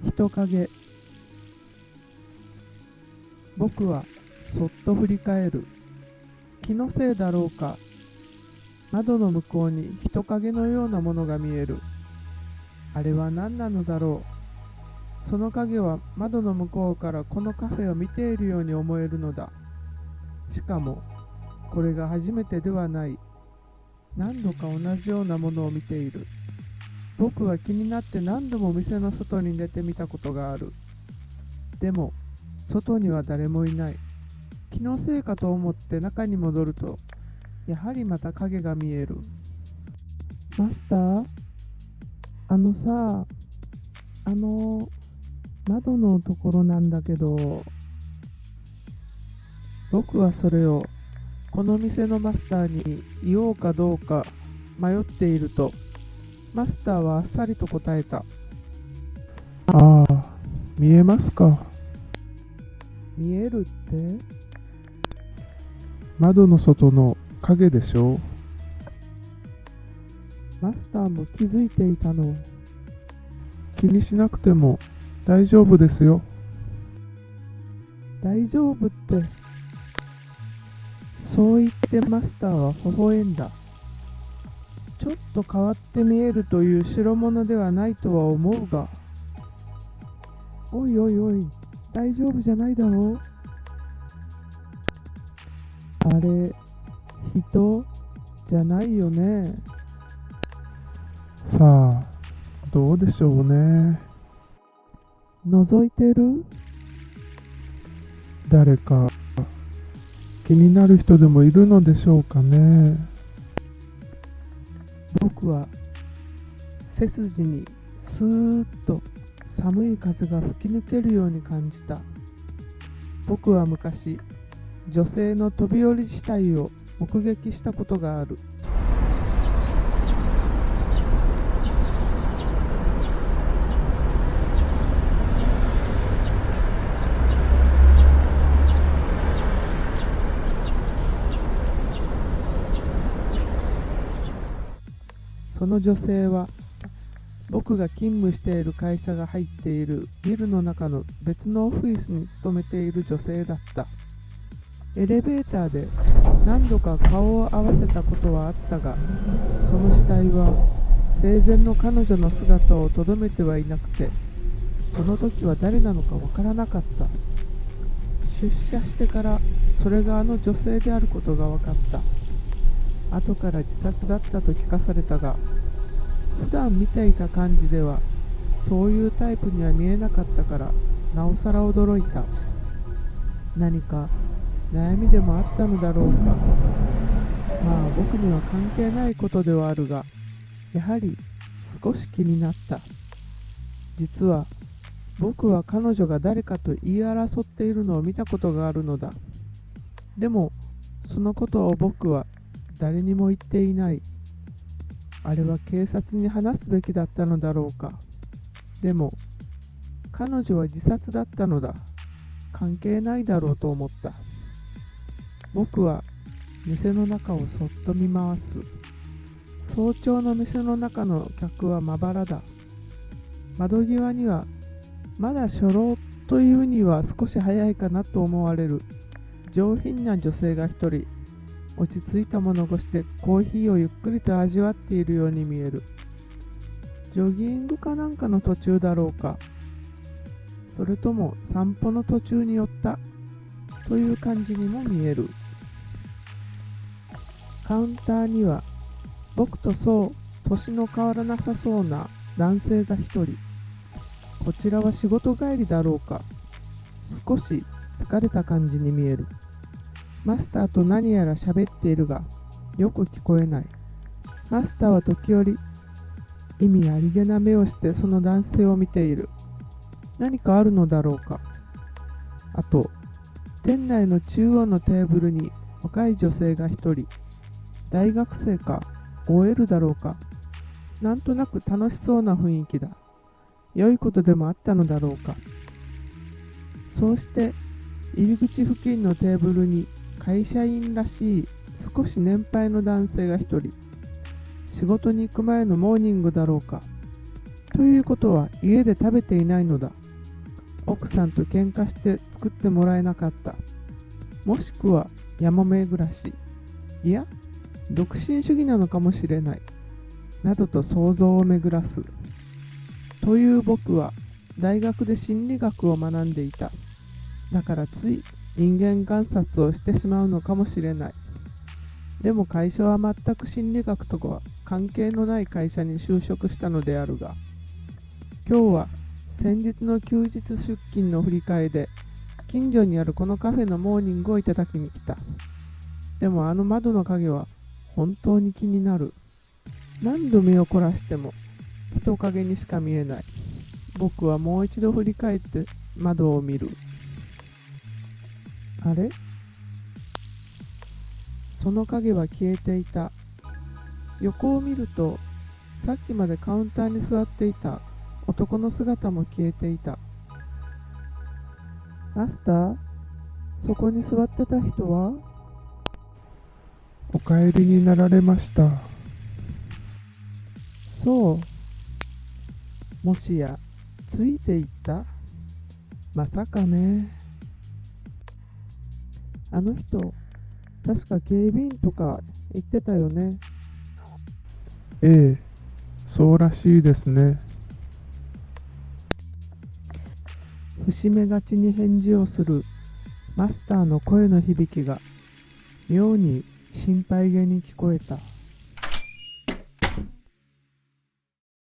人影。僕はそっと振り返る。気のせいだろうか。窓の向こうに人影のようなものが見える。あれは何なのだろう。その影は窓の向こうからこのカフェを見ているように思えるのだ。しかもこれが初めてではない。何度か同じようなものを見ている。僕は気になって何度も店の外に出てみたことがある。でも外には誰もいない。気のせいかと思って中に戻ると、やはりまた影が見える。マスター、さ、あの窓のところなんだけど。僕はそれをこの店のマスターに言おうかどうか迷っていると、マスターはあっさりと答えた。ああ、見えますか。見えるって？窓の外の影でしょう。マスターも気づいていたの？気にしなくても大丈夫ですよ。大丈夫って。そう言ってマスターは微笑んだ。ちょっと変わって見えるという代物ではないとは思うが。おいおいおい、大丈夫じゃないだろう。あれ、人じゃないよね。さあ、どうでしょうね。覗いてる？誰か気になる人でもいるのでしょうかね。僕は背筋にスーッと寒い風が吹き抜けるように感じた。僕は昔、女性の飛び降り死体を目撃したことがある。その女性は僕が勤務している会社が入っているビルの中の別のオフィスに勤めている女性だった。エレベーターで何度か顔を合わせたことはあったが、その死体は生前の彼女の姿をとどめてはいなくて、その時は誰なのかわからなかった。出社してからそれがあの女性であることが分かった。後から自殺だったと聞かされたが、普段見ていた感じではそういうタイプには見えなかったから、なおさら驚いた。何か悩みでもあったのだろうか。まあ僕には関係ないことではあるが、やはり少し気になった。実は僕は彼女が誰かと言い争っているのを見たことがあるのだ。でもそのことを僕は誰にも言っていない。あれは警察に話すべきだったのだろうか。でも彼女は自殺だったのだ。関係ないだろうと思った。僕は店の中をそっと見回す。早朝の店の中の客はまばらだ。窓際にはまだ初老というには少し早いかなと思われる上品な女性が一人、落ち着いた物腰でコーヒーをゆっくりと味わっているように見える。ジョギングかなんかの途中だろうか、それとも散歩の途中に寄ったという感じにも見える。カウンターには僕とそう年の変わらなさそうな男性が一人。こちらは仕事帰りだろうか。少し疲れた感じに見える。マスターと何やら喋っているがよく聞こえない。マスターは時折意味ありげな目をしてその男性を見ている。何かあるのだろうか。あと店内の中央のテーブルに若い女性が一人。大学生か OL だろうか。なんとなく楽しそうな雰囲気だ。良いことでもあったのだろうか。そうして入り口付近のテーブルに会社員らしい少し年配の男性が一人。仕事に行く前のモーニングだろうか。ということは家で食べていないのだ。奥さんと喧嘩して作ってもらえなかった。もしくはやもめ暮らし。いや、独身主義なのかもしれない。などと想像を巡らす。という僕は大学で心理学を学んでいた。だからつい人間観察をしてしまうのかもしれない。でも会社は全く心理学とは関係のない会社に就職したのであるが、今日は先日の休日出勤の振り替えで近所にあるこのカフェのモーニングをいただきに来た。でもあの窓の影は本当に気になる。何度目を凝らしても人影にしか見えない。僕はもう一度振り返って窓を見る。あれ？その影は消えていた。横を見ると、さっきまでカウンターに座っていた男の姿も消えていた。マスター、そこに座ってた人は？お帰りになられました。そう。もしや、ついていった？まさかね。あの人、確か警備員とか言ってたよね。ええ、そうらしいですね。伏目がちに返事をするマスターの声の響きが妙に心配げに聞こえた。